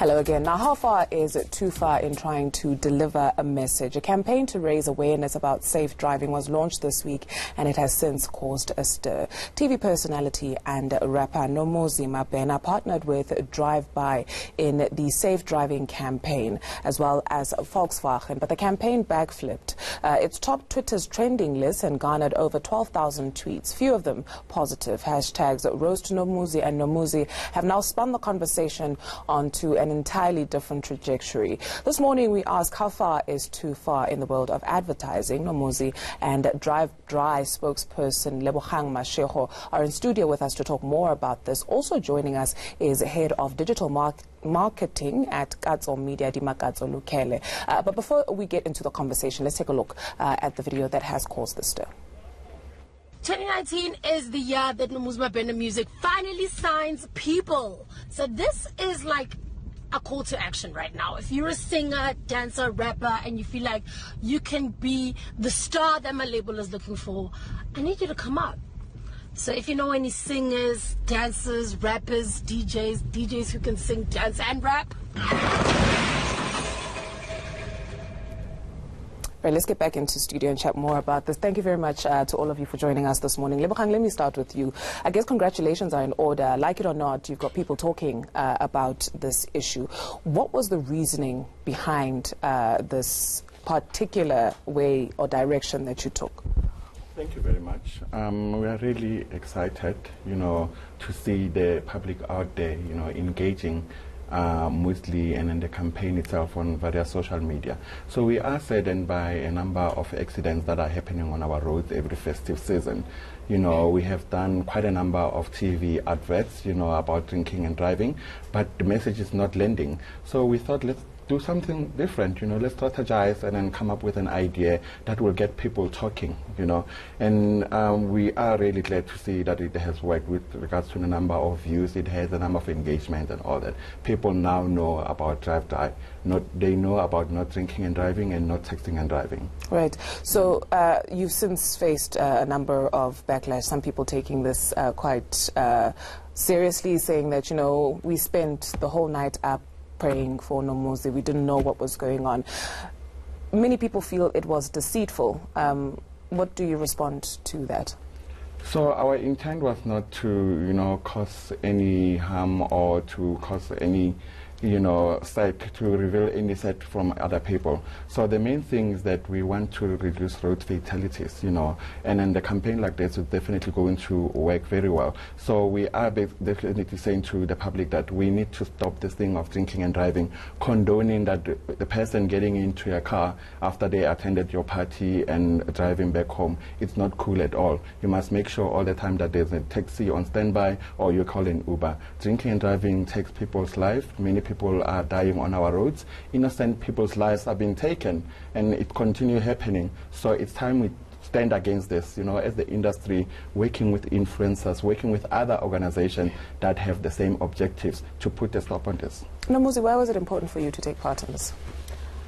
Hello again. Now, how far is it too far in trying to deliver a message? A campaign to raise awareness about safe driving was launched this week, and it has since caused a stir. TV personality and rapper Nomuzi Mabena partnered with Drive By in the safe driving campaign, as well as Volkswagen. But the campaign backflipped. It topped Twitter's trending list and garnered over 12,000 tweets, few of them positive. Hashtags rose to Nomuzi and Nomuzi have now spun the conversation onto an entirely different trajectory. This morning we ask how far is too far in the world of advertising. Nomuzi and Drive Dry spokesperson Lebogang Mashego are in studio with us to talk more about this. Also joining us is head of digital marketing at Katso Media, Dimakatso Lukele. But before we get into the conversation, let's take a look at the video that has caused the stir. 2019 is the year that Nomuzi Mabena Music finally signs people. So this is like a call to action right now. If you're a singer, dancer, rapper, and you feel like you can be the star that my label is looking for, I need you to come up. So if you know any singers, dancers, rappers, DJs who can sing, dance, and rap. Right, let's get back into studio and chat more about this. Thank you very much to all of you for joining us this morning. Lebogang, let me start with you. I guess congratulations are in order. Like it or not, you've got people talking about this issue. What was the reasoning behind this particular way or direction that you took? Thank you very much. We are really excited, to see the public out there, engaging mostly and in the campaign itself on various social media. So we are saddened by a number of accidents that are happening on our roads every festive season. We have done quite a number of TV adverts, about drinking and driving, but the message is not landing. So we thought, let's do something different, let's strategize and then come up with an idea that will get people talking, and we are really glad to see that it has worked with regards to the number of views, it has a number of engagement and all that. People now know about Drive By. They know about not drinking and driving and not texting and driving. Right. So you've since faced a number of backlash, some people taking this quite seriously, saying that, we spent the whole night up praying for Nomuzi. We didn't know what was going on. Many people feel it was deceitful. What do you respond to that? So our intent was not to, cause any harm or to cause any, set to reveal any set from other people. So the main thing is that we want to reduce road fatalities, and then the campaign like this is definitely going to work very well. So we are definitely saying to the public that we need to stop this thing of drinking and driving, condoning that the person getting into a car after they attended your party and driving back home. It's not cool at all. You must make sure all the time that there's a taxi on standby or you call an Uber. Drinking and driving takes people's life. Many people are dying on our roads. Innocent people's lives are being taken, and it continues happening. So it's time we stand against this, as the industry, working with influencers, working with other organizations that have the same objectives to put a stop on this. Nomuzi, why was it important for you to take part in this?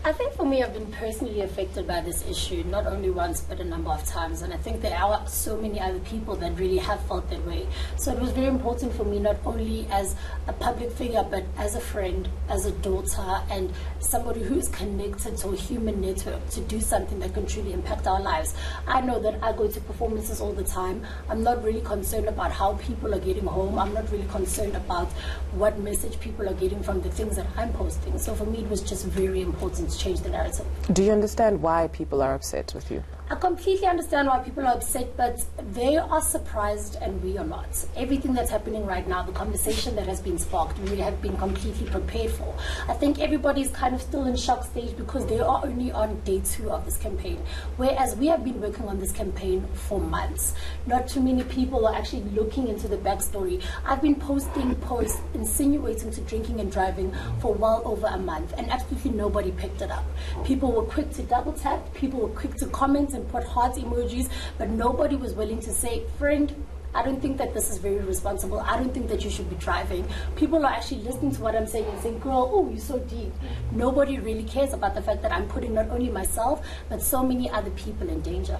I think for me, I've been personally affected by this issue, not only once, but a number of times. And I think there are so many other people that really have felt that way. So it was very important for me, not only as a public figure, but as a friend, as a daughter, and somebody who is connected to a human network to do something that can truly impact our lives. I know that I go to performances all the time. I'm not really concerned about how people are getting home. I'm not really concerned about what message people are getting from the things that I'm posting. So for me, it was just very important to change the narrative. Do you understand why people are upset with you? I completely understand why people are upset, but they are surprised and we are not. Everything that's happening right now, the conversation that has been sparked, we have been completely prepared for. I think everybody's kind of still in shock stage because they are only on day 2 of this campaign, whereas we have been working on this campaign for months. Not too many people are actually looking into the backstory. I've been posting posts insinuating to drinking and driving for well over a month, and absolutely nobody picked it up. People were quick to double tap, people were quick to comment and put heart emojis, but nobody was willing to say, friend, I don't think that this is very responsible. I don't think that you should be driving. People are actually listening to what I'm saying and saying, girl, oh, you're so deep. Nobody really cares about the fact that I'm putting not only myself, but so many other people in danger.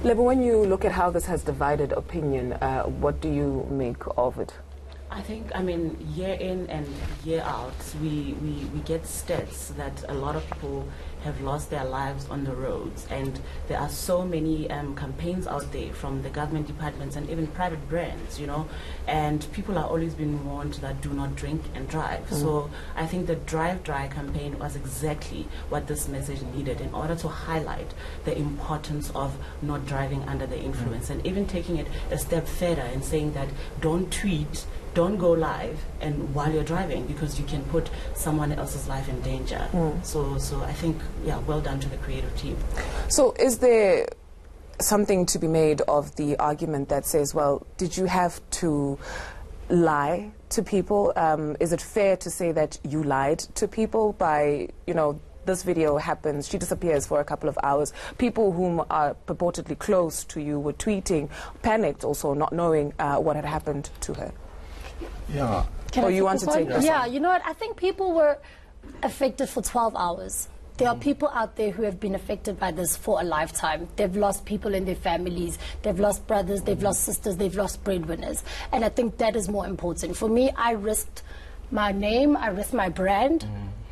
Lebo, when you look at how this has divided opinion, what do you make of it? I I think, I mean, year in and year out, we get stats that a lot of people have lost their lives on the roads, and there are so many campaigns out there from the government departments and even private brands, you know, and people are always being warned that do not drink and drive. So I think the Drive Dry campaign was exactly what this message needed in order to highlight the importance of not driving under the influence, and even taking it a step further and saying that don't tweet, don't go live and while you're driving, because you can put someone else's life in danger. So I think, yeah, well done to the creative team. So is there something to be made of the argument that says, well, did you have to lie to people? Is it fair to say that you lied to people by, you know, this video happens, she disappears for a couple of hours. People whom are purportedly close to you were tweeting, panicked also, not knowing what had happened to her. Yeah. Or you want to take this? Yeah, you know what? I think people were affected for 12 hours. There are people out there who have been affected by this for a lifetime. They've lost people in their families. They've lost brothers. They've lost sisters. They've lost breadwinners. And I think that is more important. For me, I risked my name. I risked my brand.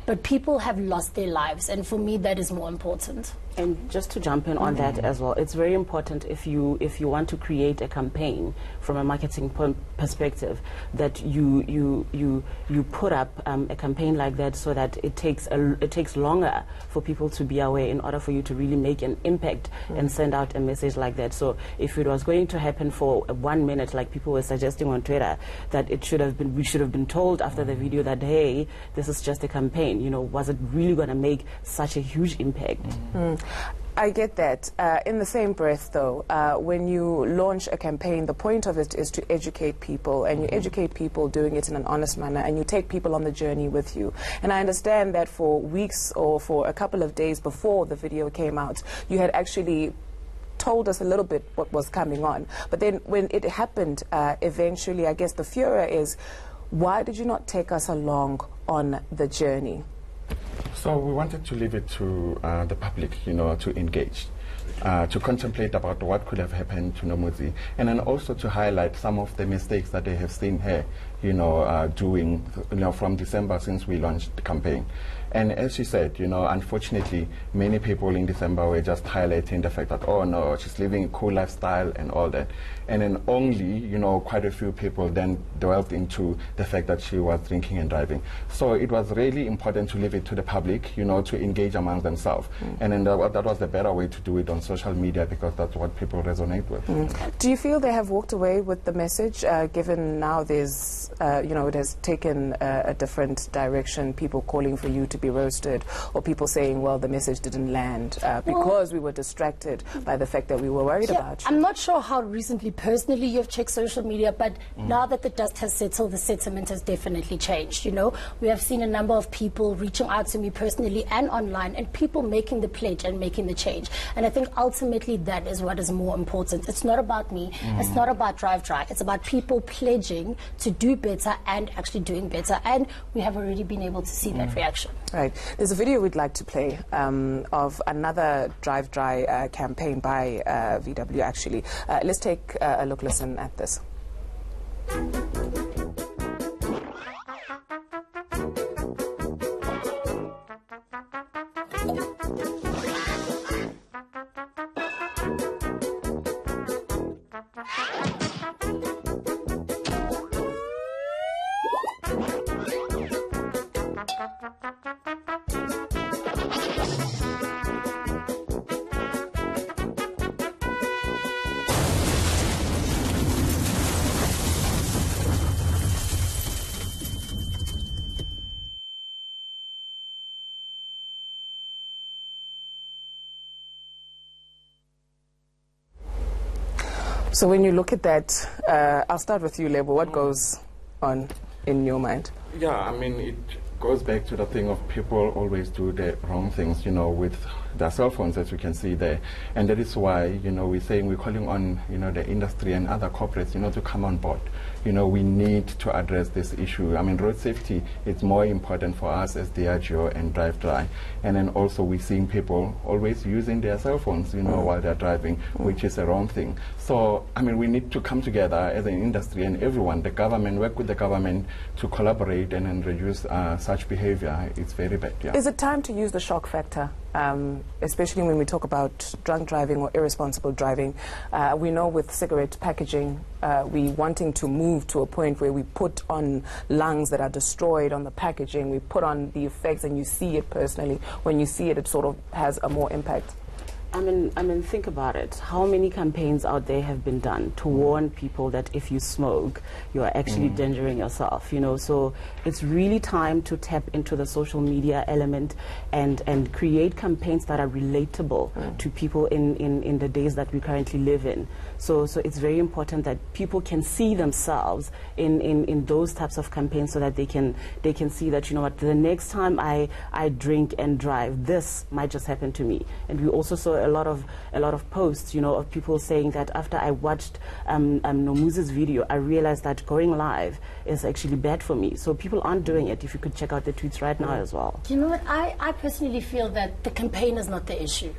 But people have lost their lives. And for me, that is more important. And just to jump in on that as well, it's very important if you want to create a campaign from a marketing perspective, that you put up a campaign like that, so that it takes longer for people to be aware in order for you to really make an impact and send out a message like that. So if it was going to happen for 1 minute, like people were suggesting on Twitter, that we should have been told after the video that, hey, this is just a campaign. You know, was it really going to make such a huge impact? I get that. In the same breath, though, when you launch a campaign, the point of it is to educate people, and you educate people doing it in an honest manner, and you take people on the journey with you. And I understand that for weeks or for a couple of days before the video came out, you had actually told us a little bit what was coming on. But then when it happened, eventually, I guess the furor is, why did you not take us along on the journey? So we wanted to leave it to the public, you know, to engage, to contemplate about what could have happened to Nomuzi, and then also to highlight some of the mistakes that they have seen her, you know, doing, you know, from December since we launched the campaign. And as she said, you know, unfortunately, many people in December were just highlighting the fact that, oh no, she's living a cool lifestyle and all that. And then only, you know, quite a few people then delved into the fact that she was drinking and driving. So it was really important to leave it to the public, you know, to engage among themselves. And then that was the better way to do it on social media, because that's what people resonate with. Do you feel they have walked away with the message, given now there's, you know, it has taken a different direction, people calling for you to be roasted, or people saying, well, the message didn't land because we were distracted by the fact that we were worried about you? I'm not sure how recently personally you've checked social media, but now that the dust has settled, the sentiment has definitely changed. You know, we have seen a number of people reaching out to me personally and online, and people making the pledge and making the change. And I think ultimately that is what is more important. It's not about me. It's not about Drive Dry. It's about people pledging to do better and actually doing better. And we have already been able to see that reaction. Right. There's a video we'd like to play of another Drive Dry campaign by VW, actually. Let's take a look, listen at this. So when you look at that, I'll start with you, Lebo. What goes on in your mind? Yeah, I mean, it goes back to the thing of people always do the wrong things, you know, with their cell phones, as you can see there. And that is why, you know, we're calling on, you know, the industry and other corporates, you know, to come on board, you know, we need to address this issue. I mean, road safety is more important for us as Diageo and Drive Dry. And then also we're seeing people always using their cell phones, you know, while they're driving, which is a wrong thing. So, I mean, we need to come together as an industry and everyone, the government, work with the government to collaborate and then reduce such behavior. It's very bad, yeah. Is it time to use the shock factor, especially when we talk about drunk driving or irresponsible driving? We know with cigarette packaging, we wanting to move to a point where we put on lungs that are destroyed on the packaging, we put on the effects, and you see it personally. When you see it, it sort of has a more impact. I mean, think about it. How many campaigns out there have been done to warn people that if you smoke, you are actually endangering yourself, you know? So it's really time to tap into the social media element and create campaigns that are relatable to people in the days that we currently live in. So it's very important that people can see themselves in those types of campaigns, so that they can see that, you know what, the next time I drink and drive, this might just happen to me. And we also saw a lot of posts, you know, of people saying that after I watched Nomuzi's video, I realized that going live is actually bad for me. So people aren't doing it. If you could check out the tweets right now as well. You know what? I personally feel that the campaign is not the issue.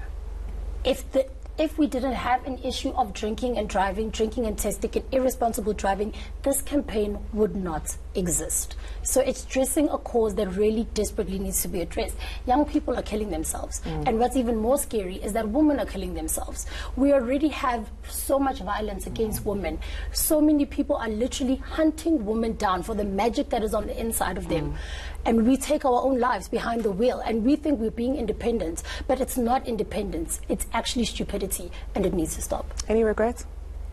If we didn't have an issue of drinking and driving, drinking and testing and irresponsible driving, this campaign would not exist. So it's addressing a cause that really desperately needs to be addressed. Young people are killing themselves. And what's even more scary is that women are killing themselves. We already have so much violence against women. So many people are literally hunting women down for the magic that is on the inside of them. And we take our own lives behind the wheel, and we think we're being independent, but it's not independence. It's actually stupidity, and it needs to stop. Any regrets?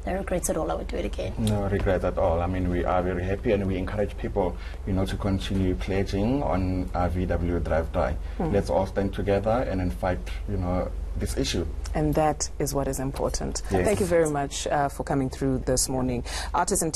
No regrets at all. I would do it again. No regrets at all. I mean, we are very happy, and we encourage people, you know, to continue pledging on VW Drive Dry. Let's all stand together and then fight, you know, this issue. And that is what is important. Yes. Thank you very much for coming through this morning. Artists and